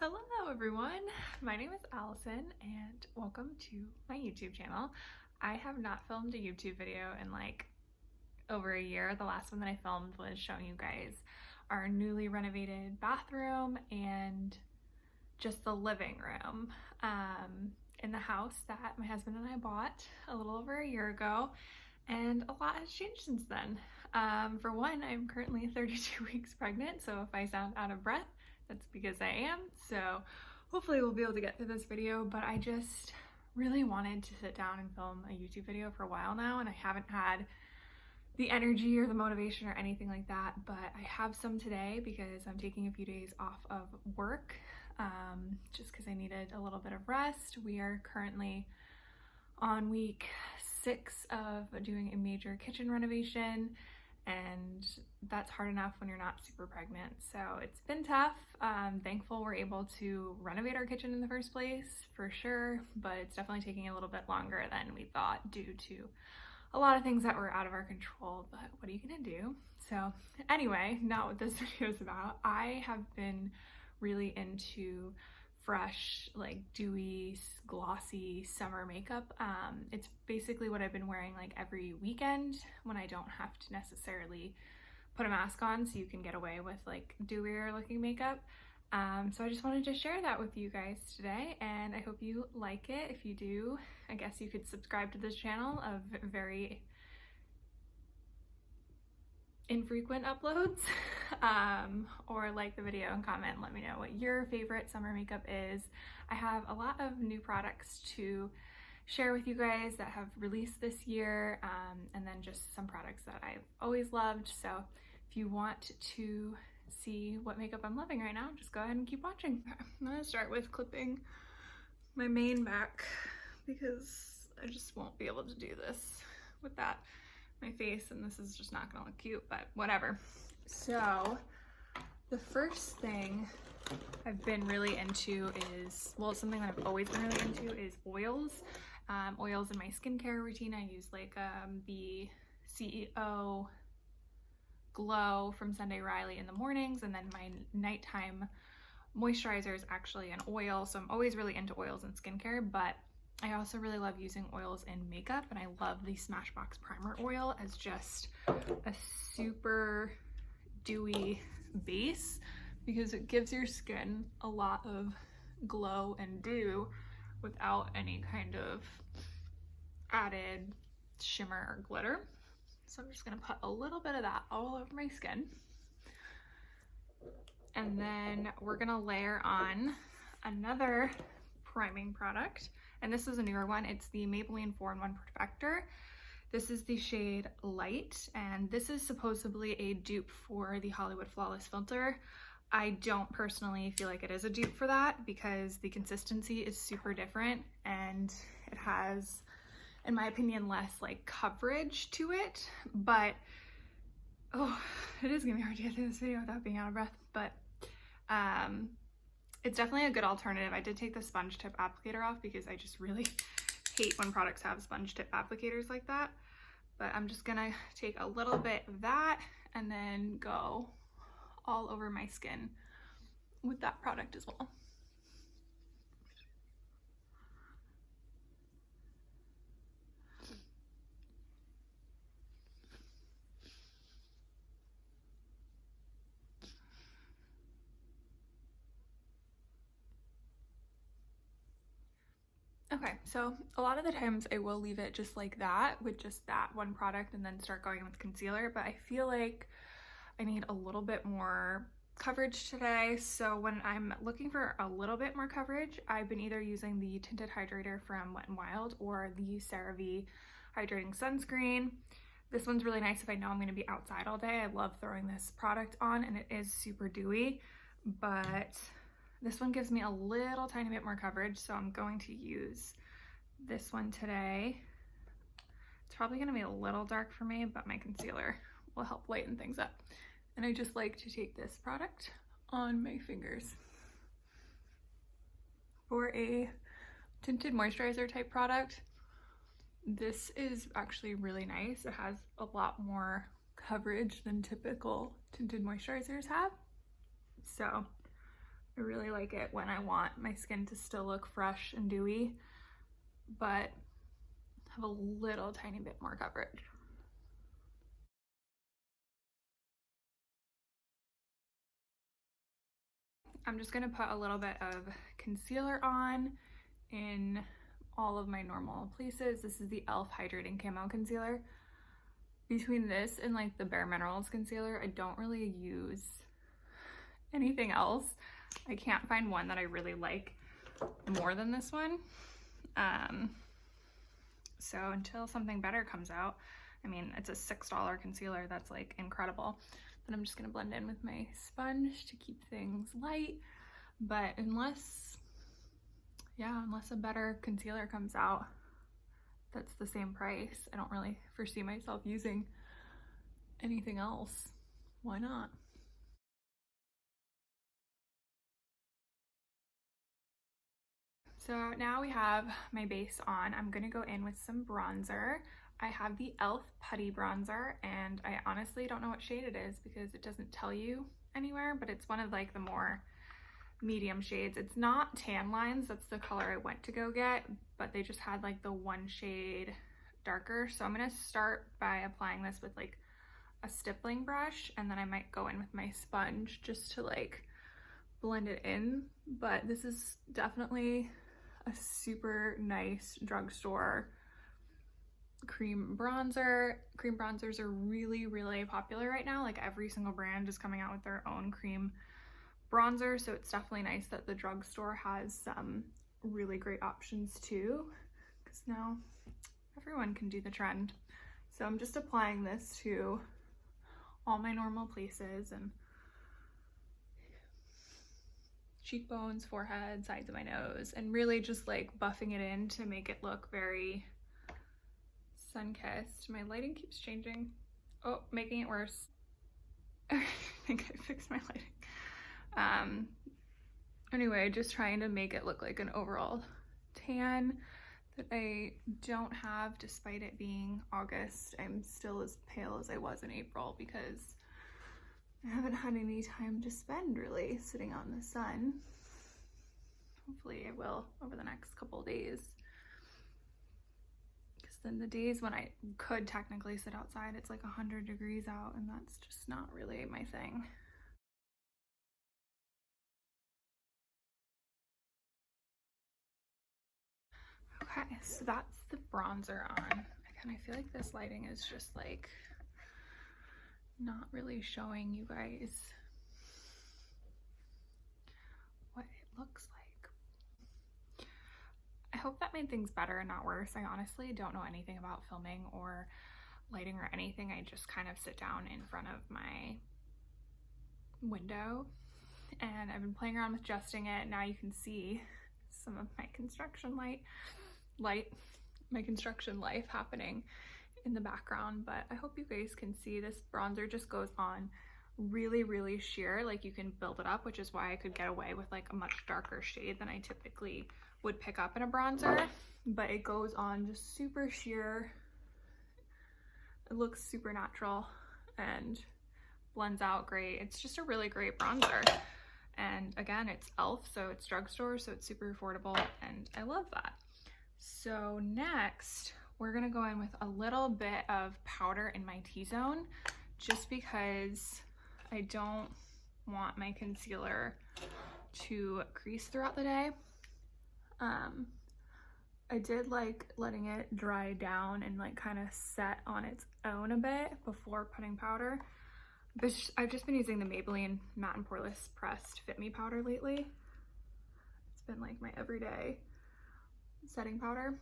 Hello everyone, my name is Allison and welcome to my YouTube channel. I have not filmed a YouTube video in like over a year. The last one that I filmed was showing you guys our newly renovated bathroom and just the living room in the house that my husband and I bought a little over a year ago, and a lot has changed since then. For one, I'm currently 32 weeks pregnant, so if I sound out of breath, that's because I am. So hopefully we'll be able to get through this video, but I just really wanted to sit down and film a YouTube video for a while now, and I haven't had the energy or the motivation or anything like that, but I have some today because I'm taking a few days off of work just because I needed a little bit of rest. We are currently on week 6 of doing a major kitchen renovation, and that's hard enough when you're not super pregnant. So it's been tough. Thankful we're able to renovate our kitchen in the first place, for sure, but it's definitely taking a little bit longer than we thought due to a lot of things that were out of our control, but what are you gonna do? So anyway, not what this video is about. I have been really into fresh, like dewy, glossy summer makeup. It's basically what I've been wearing like every weekend when I don't have to necessarily put a mask on, so you can get away with like dewier looking makeup. So I just wanted to share that with you guys today, and I hope you like it. If you do, I guess you could subscribe to this channel of very infrequent uploads, or like the video and comment and let me know what your favorite summer makeup is. I have a lot of new products to share with you guys that have released this year, and then just some products that I've always loved. So if you want to see what makeup I'm loving right now, just go ahead and keep watching. I'm gonna start with clipping my mane back because I just won't be able to do this with that my face, and this is just not gonna look cute, but whatever. So the first thing I've been really into is, well, something that I've always been really into is oils. Oils in my skincare routine. I use like the CEO Glow from Sunday Riley in the mornings, and then my nighttime moisturizer is actually an oil, so I'm always really into oils in skincare, but I also really love using oils in makeup, and I love the Smashbox Primer Oil as just a super dewy base because it gives your skin a lot of glow and dew without any kind of added shimmer or glitter. So I'm just gonna put a little bit of that all over my skin. And then we're gonna layer on another priming product. And this is a newer one. It's the Maybelline 4-in-1 Perfector. This is the shade Light, and this is supposedly a dupe for the Hollywood Flawless filter. I don't personally feel like it is a dupe for that because the consistency is super different, and it has, in my opinion, less like coverage to it. But oh, it is gonna be hard to get through this video without being out of breath, but it's definitely a good alternative. I did take the sponge tip applicator off because I just really hate when products have sponge tip applicators like that. But I'm just gonna take a little bit of that and then go all over my skin with that product as well. Okay, so a lot of the times I will leave it just like that with just that one product and then start going with concealer, but I feel like I need a little bit more coverage today. So when I'm looking for a little bit more coverage, I've been either using the tinted hydrator from Wet n Wild or the CeraVe hydrating sunscreen. This one's really nice if I know I'm going to be outside all day. I love throwing this product on, and it is super dewy, but this one gives me a little tiny bit more coverage, so I'm going to use this one today. It's probably going to be a little dark for me, but my concealer will help lighten things up. And I just like to take this product on my fingers. For a tinted moisturizer type product, this is actually really nice. It has a lot more coverage than typical tinted moisturizers have. So I really like it when I want my skin to still look fresh and dewy, but have a little tiny bit more coverage. I'm just gonna put a little bit of concealer on in all of my normal places. This is the e.l.f. Hydrating Camo Concealer. Between this and like the Bare Minerals concealer, I don't really use anything else. I can't find one that I really like more than this one. So until something better comes out, I mean, it's a $6 concealer, that's like incredible. Then I'm just gonna blend in with my sponge to keep things light. But unless a better concealer comes out that's the same price, I don't really foresee myself using anything else. Why not? So now we have my base on. I'm gonna go in with some bronzer. I have the e.l.f. Putty Bronzer, and I honestly don't know what shade it is because it doesn't tell you anywhere, but it's one of like the more medium shades. It's not Tan Lines, that's the color I went to go get, but they just had like the one shade darker. So I'm gonna start by applying this with like a stippling brush, and then I might go in with my sponge just to like blend it in. But this is definitely a super nice drugstore cream bronzer. Cream bronzers are really, really popular right now. Like every single brand is coming out with their own cream bronzer, so it's definitely nice that the drugstore has some really great options too, because now everyone can do the trend. So I'm just applying this to all my normal places and cheekbones, forehead, sides of my nose, and really just like buffing it in to make it look very sun-kissed. My lighting keeps changing. Oh, making it worse. I think I fixed my lighting. Anyway, just trying to make it look like an overall tan that I don't have, despite it being August. I'm still as pale as I was in April because I haven't had any time to spend really sitting out in the sun. Hopefully I will over the next couple days, because then the days when I could technically sit outside, it's like 100 degrees out, and that's just not really my thing. Okay, so that's the bronzer on. Again, I feel like this lighting is just like not really showing you guys what it looks like. I hope that made things better and not worse. I honestly don't know anything about filming or lighting or anything. I just kind of sit down in front of my window and I've been playing around with adjusting it. Now you can see some of my construction my construction life happening in the background, but I hope you guys can see this bronzer just goes on really, really sheer. Like you can build it up, which is why I could get away with like a much darker shade than I typically would pick up in a bronzer, but it goes on just super sheer. It looks super natural and blends out great. It's just a really great bronzer. And again, it's e.l.f., so it's drugstore, so it's super affordable, and I love that. So next, we're gonna go in with a little bit of powder in my T-zone, just because I don't want my concealer to crease throughout the day. I did like letting it dry down and like kind of set on its own a bit before putting powder. But I've just been using the Maybelline Matte and Poreless Pressed Fit Me powder lately. It's been like my everyday setting powder.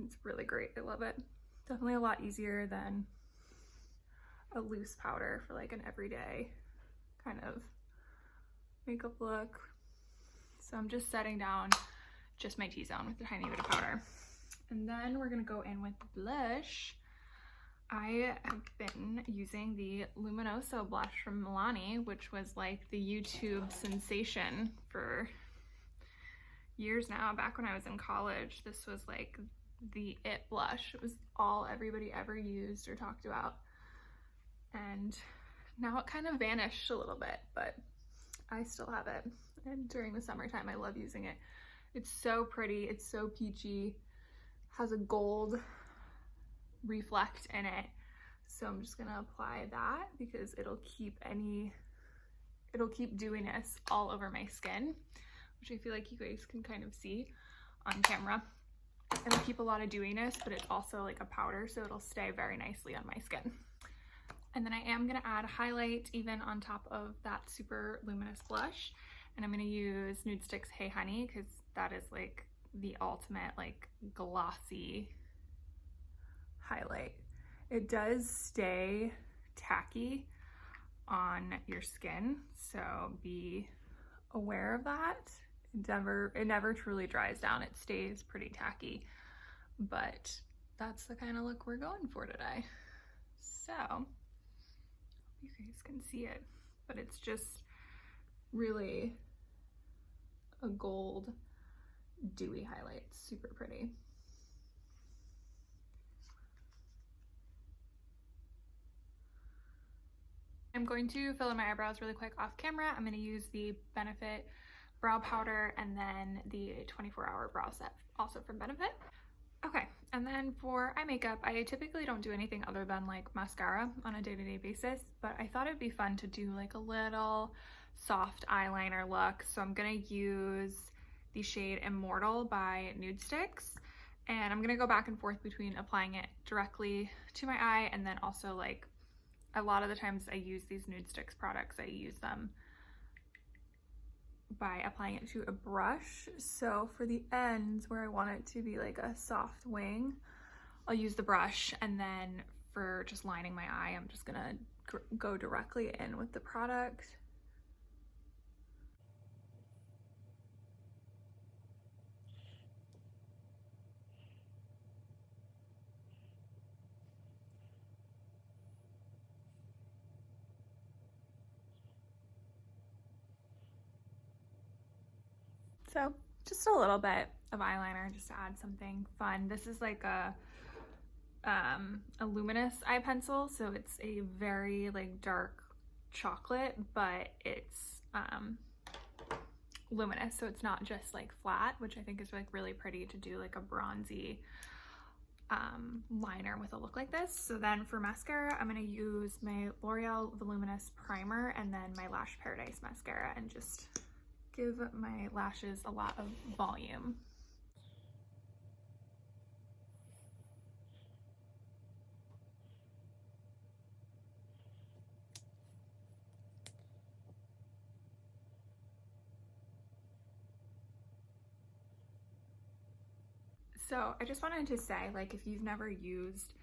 It's really great, I love it. Definitely a lot easier than a loose powder for like an everyday kind of makeup look. So I'm just setting down just my T-zone with a tiny bit of powder. And then we're gonna go in with blush. I have been using the Luminoso blush from Milani, which was like the YouTube sensation for years now. Back when I was in college, this was like the it blush. It was all everybody ever used or talked about. And now it kind of vanished a little bit, but I still have it, and during the summertime I love using it. It's so pretty, it's so peachy, has a gold reflect in it. So I'm just gonna apply that because it'll keep dewiness all over my skin, which I feel like you guys can kind of see on camera. It'll keep a lot of dewiness, but it's also like a powder, so it'll stay very nicely on my skin. And then I am gonna add highlight even on top of that super luminous blush. And I'm gonna use Nudestix Hey Honey because that is like the ultimate like glossy highlight. It does stay tacky on your skin, so be aware of that. It never truly dries down. It stays pretty tacky, but that's the kind of look we're going for today. So you guys can see it, but it's just really a gold dewy highlight, super pretty. I'm going to fill in my eyebrows really quick off camera. I'm going to use the Benefit brow powder and then the 24-hour brow set, also from Benefit. Okay, and then for eye makeup, I typically don't do anything other than like mascara on a day-to-day basis, but I thought it'd be fun to do like a little soft eyeliner look. So I'm gonna use the shade Immortal by Nudestix, and I'm gonna go back and forth between applying it directly to my eye and then also like a lot of the times I use these Nudestix products, I use them by applying it to a brush. So for the ends where I want it to be like a soft wing, I'll use the brush, and then for just lining my eye, I'm just gonna go directly in with the product. So just a little bit of eyeliner just to add something fun. This is like a luminous eye pencil, so it's a very like dark chocolate, but it's luminous, so it's not just like flat, which I think is like really pretty to do like a bronzy liner with a look like this. So then for mascara, I'm going to use my L'Oreal Voluminous Primer and then my Lash Paradise mascara and just give my lashes a lot of volume. So I just wanted to say, like, if you've never used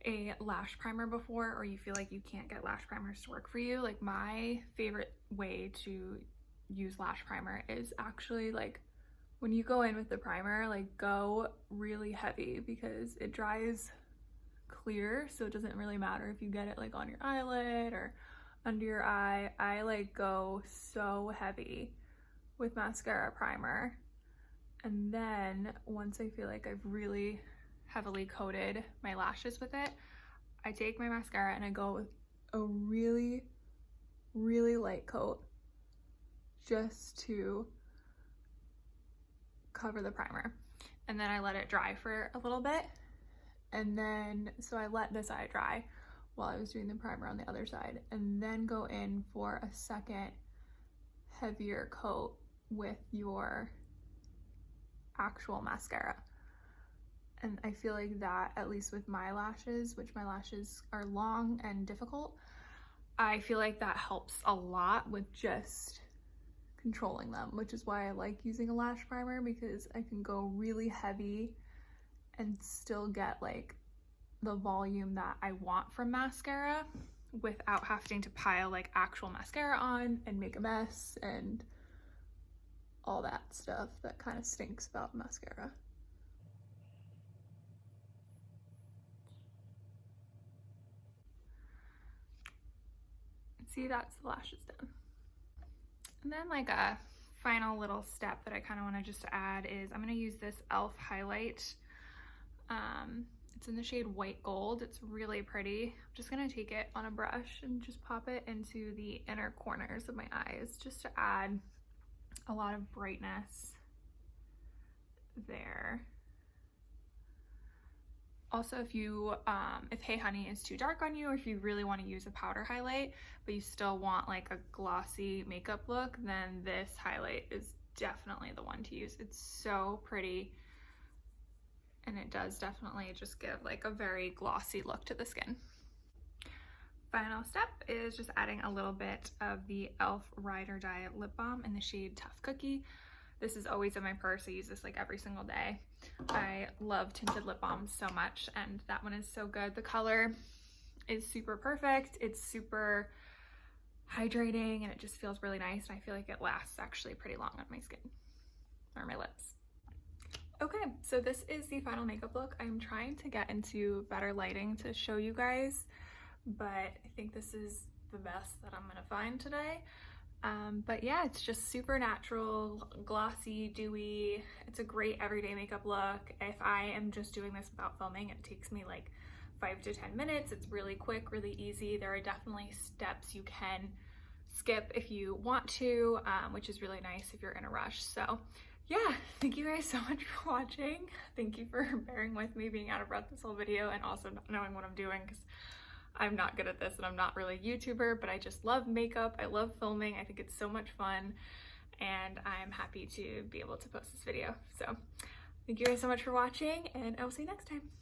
a lash primer before, or you feel like you can't get lash primers to work for you, like my favorite way to use lash primer is actually like when you go in with the primer, like go really heavy because it dries clear, so it doesn't really matter if you get it like on your eyelid or under your eye. I like go so heavy with mascara primer, and then once I feel like I've really heavily coated my lashes with it, I take my mascara and I go with a really light coat just to cover the primer, and then I let it dry for a little bit. And then so I let this eye dry while I was doing the primer on the other side, and then go in for a second heavier coat with your actual mascara. And I feel like that, at least with my lashes, which my lashes are long and difficult, I feel like that helps a lot with just controlling them, which is why I like using a lash primer, because I can go really heavy and still get like the volume that I want from mascara without having to pile like actual mascara on and make a mess and all that stuff that kind of stinks about mascara. See, that's the lashes done. And then like a final little step that I kind of want to just add is I'm going to use this e.l.f. highlight It's in the shade White Gold. It's really pretty. I'm just gonna take it on a brush and just pop it into the inner corners of my eyes just to add a lot of brightness there. Also, if you, if Hey Honey is too dark on you, or if you really want to use a powder highlight, but you still want like a glossy makeup look, then this highlight is definitely the one to use. It's so pretty, and it does definitely just give like a very glossy look to the skin. Final step is just adding a little bit of the e.l.f. Ride or Die lip balm in the shade Tough Cookie. This is always in my purse. I use this like every single day. I love tinted lip balms so much, and that one is so good. The color is super perfect. It's super hydrating, and it just feels really nice, and I feel like it lasts actually pretty long on my skin or my lips. Okay, so this is the final makeup look. I'm trying to get into better lighting to show you guys, but I think this is the best that I'm gonna find today. But yeah, it's just super natural, glossy, dewy. It's a great everyday makeup look. If I am just doing this without filming, it takes me like 5 to 10 minutes. It's really quick, really easy. There are definitely steps you can skip if you want to, which is really nice if you're in a rush. So yeah, thank you guys so much for watching. Thank you for bearing with me being out of breath this whole video and also not knowing what I'm doing, because I'm not good at this and I'm not really a YouTuber, but I just love makeup. I love filming. I think it's so much fun, and I'm happy to be able to post this video. So thank you guys so much for watching, and I will see you next time.